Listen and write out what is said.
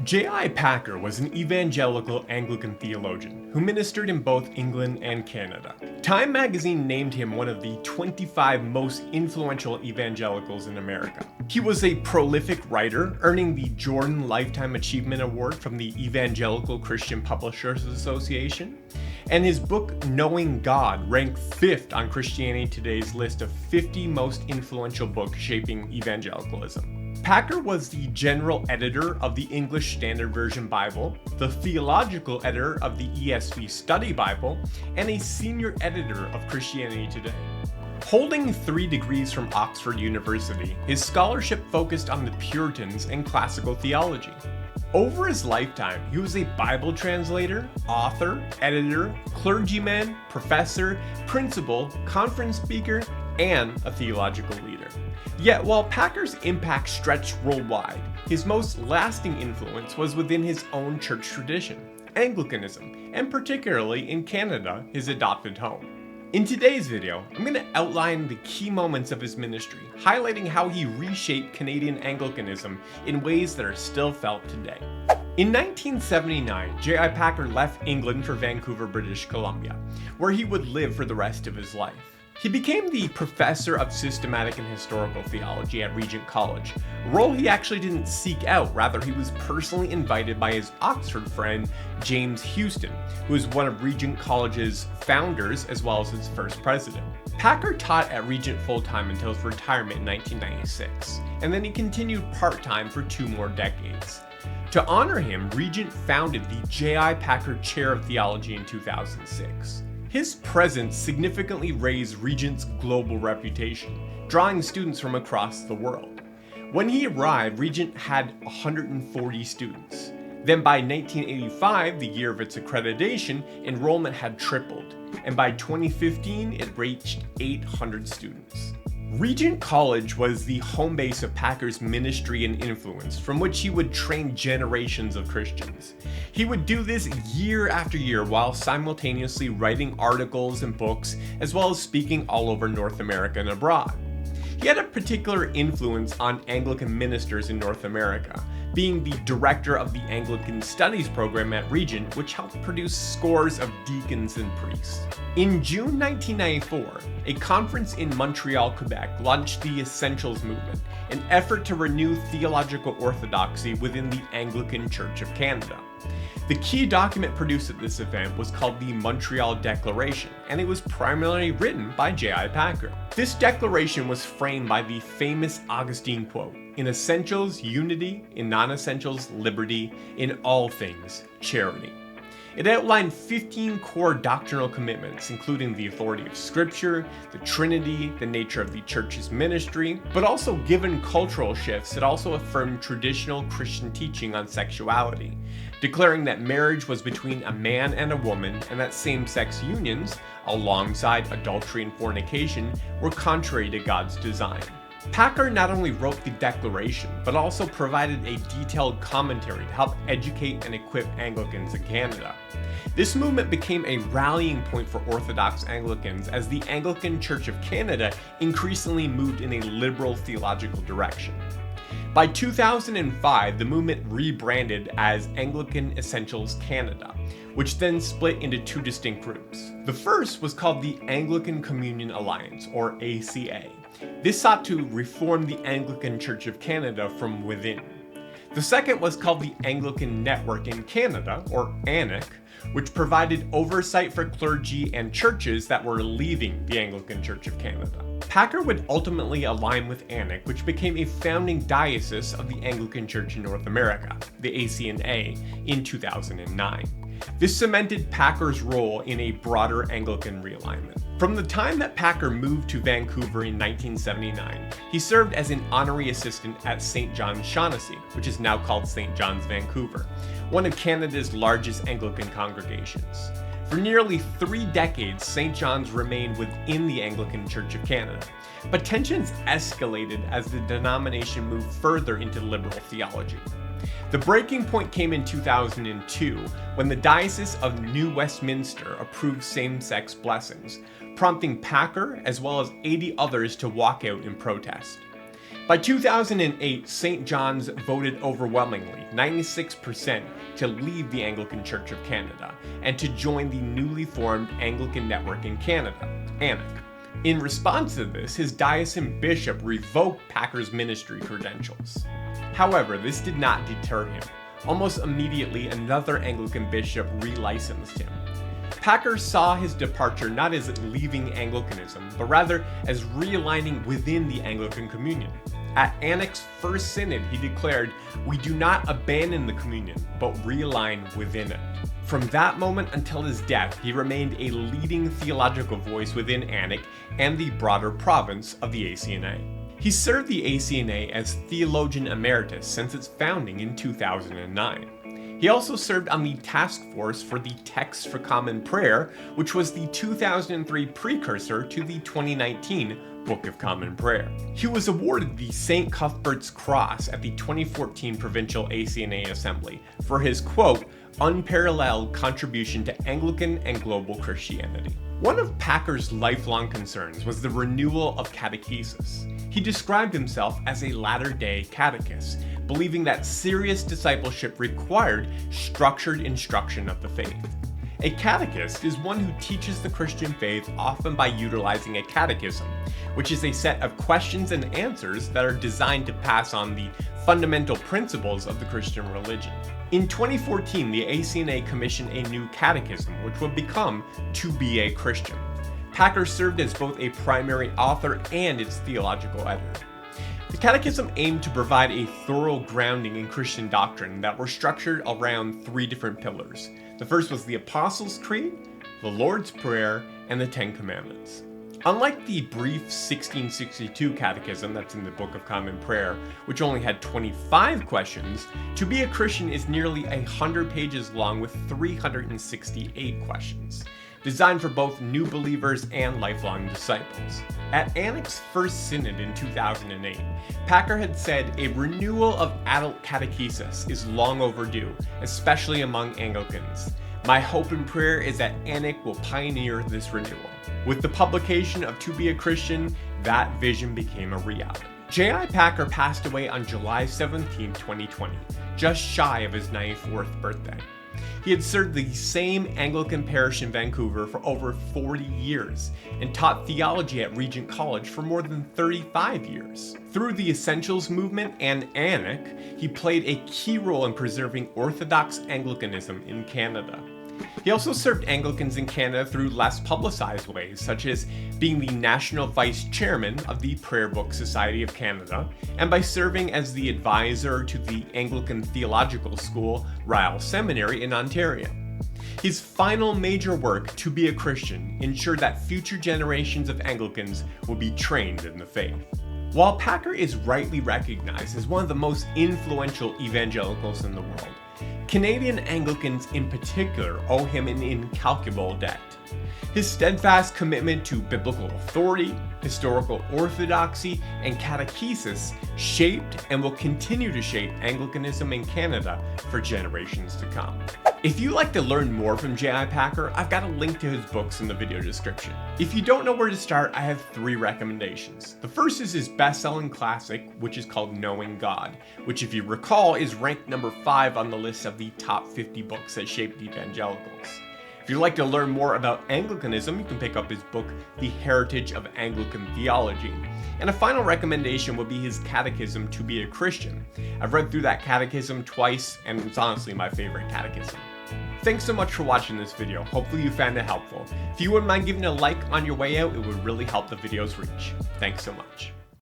J.I. Packer was an evangelical Anglican theologian who ministered in both England and Canada. Time magazine named him one of the 25 most influential evangelicals in America. He was a prolific writer, earning the Jordan Lifetime Achievement Award from the Evangelical Christian Publishers Association, and his book Knowing God ranked 5th on Christianity Today's list of 50 most influential books shaping evangelicalism. Packer was the general editor of the English Standard Version Bible, the theological editor of the ESV Study Bible, and a senior editor of Christianity Today. Holding 3 degrees from Oxford University, his scholarship focused on the Puritans and classical theology. Over his lifetime, he was a Bible translator, author, editor, clergyman, professor, principal, conference speaker, and a theological leader. Yet while Packer's impact stretched worldwide, his most lasting influence was within his own church tradition, Anglicanism, and particularly in Canada, his adopted home. In today's video, I'm going to outline the key moments of his ministry, highlighting how he reshaped Canadian Anglicanism in ways that are still felt today. In 1979, J.I. Packer left England for Vancouver, British Columbia, where he would live for the rest of his life. He became the professor of systematic and historical theology at Regent College, a role he actually didn't seek out, rather he was personally invited by his Oxford friend James Houston, who was one of Regent College's founders as well as its first president. Packer taught at Regent full-time until his retirement in 1996, and then he continued part-time for 2 more decades. To honor him, Regent founded the J.I. Packer Chair of Theology in 2006. His presence significantly raised Regent's global reputation, drawing students from across the world. When he arrived, Regent had 140 students. Then by 1985, the year of its accreditation, enrollment had tripled, and by 2015, it reached 800 students. Regent College was the home base of Packer's ministry and influence, from which he would train generations of Christians. He would do this year after year while simultaneously writing articles and books, as well as speaking all over North America and abroad. He had a particular influence on Anglican ministers in North America, being the director of the Anglican Studies program at Regent, which helped produce scores of deacons and priests. In June 1994, a conference in Montreal, Quebec launched the Essentials movement, an effort to renew theological orthodoxy within the Anglican Church of Canada. The key document produced at this event was called the Montreal Declaration, and it was primarily written by J.I. Packer. This declaration was framed by the famous Augustine quote, "In essentials, unity; in non-essentials, liberty; in all things, charity." It outlined 15 core doctrinal commitments, including the authority of Scripture, the Trinity, the nature of the Church's ministry, but also given cultural shifts, it also affirmed traditional Christian teaching on sexuality, declaring that marriage was between a man and a woman, and that same-sex unions, alongside adultery and fornication, were contrary to God's design. Packer not only wrote the declaration, but also provided a detailed commentary to help educate and equip Anglicans in Canada. This movement became a rallying point for Orthodox Anglicans as the Anglican Church of Canada increasingly moved in a liberal theological direction. By 2005, the movement rebranded as Anglican Essentials Canada, which then split into 2 distinct groups. The first was called the Anglican Communion Alliance, or ACA. This sought to reform the Anglican Church of Canada from within. The second was called the Anglican Network in Canada, or ANiC, which provided oversight for clergy and churches that were leaving the Anglican Church of Canada. Packer would ultimately align with ANiC, which became a founding diocese of the Anglican Church in North America, the ACNA, in 2009. This cemented Packer's role in a broader Anglican realignment. From the time that Packer moved to Vancouver in 1979, he served as an honorary assistant at St. John's Shaughnessy, which is now called St. John's Vancouver, one of Canada's largest Anglican congregations. For nearly 3 decades, St. John's remained within the Anglican Church of Canada, but tensions escalated as the denomination moved further into liberal theology. The breaking point came in 2002 when the Diocese of New Westminster approved same-sex blessings, prompting Packer as well as 80 others to walk out in protest. By 2008, St. John's voted overwhelmingly, 96%, to leave the Anglican Church of Canada and to join the newly formed Anglican network in Canada, ANiC. In response to this, his diocesan bishop revoked Packer's ministry credentials. However, this did not deter him. Almost immediately, another Anglican bishop relicensed him. Packer saw his departure not as leaving Anglicanism, but rather as realigning within the Anglican communion. At ANiC's first synod, he declared, "We do not abandon the communion, but realign within it." From that moment until his death, he remained a leading theological voice within ANiC and the broader province of the ACNA. He served the ACNA as theologian emeritus since its founding in 2009. He also served on the task force for the Text for Common Prayer, which was the 2003 precursor to the 2019 Book of Common Prayer. He was awarded the St. Cuthbert's Cross at the 2014 Provincial ACNA Assembly for his, quote, unparalleled contribution to Anglican and global Christianity. One of Packer's lifelong concerns was the renewal of catechesis. He described himself as a latter-day catechist, believing that serious discipleship required structured instruction of the faith. A catechist is one who teaches the Christian faith often by utilizing a catechism, which is a set of questions and answers that are designed to pass on the fundamental principles of the Christian religion. In 2014, the ACNA commissioned a new catechism, which would become To Be a Christian. Packer served as both a primary author and its theological editor. The Catechism aimed to provide a thorough grounding in Christian doctrine that were structured around three different pillars. The first was the Apostles' Creed, the Lord's Prayer, and the Ten Commandments. Unlike the brief 1662 Catechism that's in the Book of Common Prayer, which only had 25 questions, To Be a Christian is nearly 100 pages long with 368 questions, designed for both new believers and lifelong disciples. At ANiC's first synod in 2008, Packer had said a renewal of adult catechesis is long overdue, especially among Anglicans. My hope and prayer is that ANiC will pioneer this renewal. With the publication of To Be a Christian, that vision became a reality. J.I. Packer passed away on July 17, 2020, just shy of his 94th birthday. He had served the same Anglican parish in Vancouver for over 40 years and taught theology at Regent College for more than 35 years. Through the Essentials movement and ANiC, he played a key role in preserving orthodox Anglicanism in Canada. He also served Anglicans in Canada through less publicized ways, such as being the National Vice Chairman of the Prayer Book Society of Canada, and by serving as the advisor to the Anglican Theological School, Ryle Seminary in Ontario. His final major work, To Be a Christian, ensured that future generations of Anglicans would be trained in the faith. While Packer is rightly recognized as one of the most influential evangelicals in the world, Canadian Anglicans in particular owe him an incalculable debt. His steadfast commitment to biblical authority, historical orthodoxy, and catechesis shaped and will continue to shape Anglicanism in Canada for generations to come. If you'd like to learn more from J.I. Packer, I've got a link to his books in the video description. If you don't know where to start, I have 3 recommendations. The first is his best-selling classic, which is called Knowing God, which if you recall is ranked number 5 on the list of the top 50 books that shaped evangelicals. If you'd like to learn more about Anglicanism, you can pick up his book, The Heritage of Anglican Theology. And a final recommendation would be his Catechism, To Be a Christian. I've read through that catechism twice, and it's honestly my favorite catechism. Thanks so much for watching this video. Hopefully you found it helpful. If you wouldn't mind giving a like on your way out, it would really help the video's reach. Thanks so much.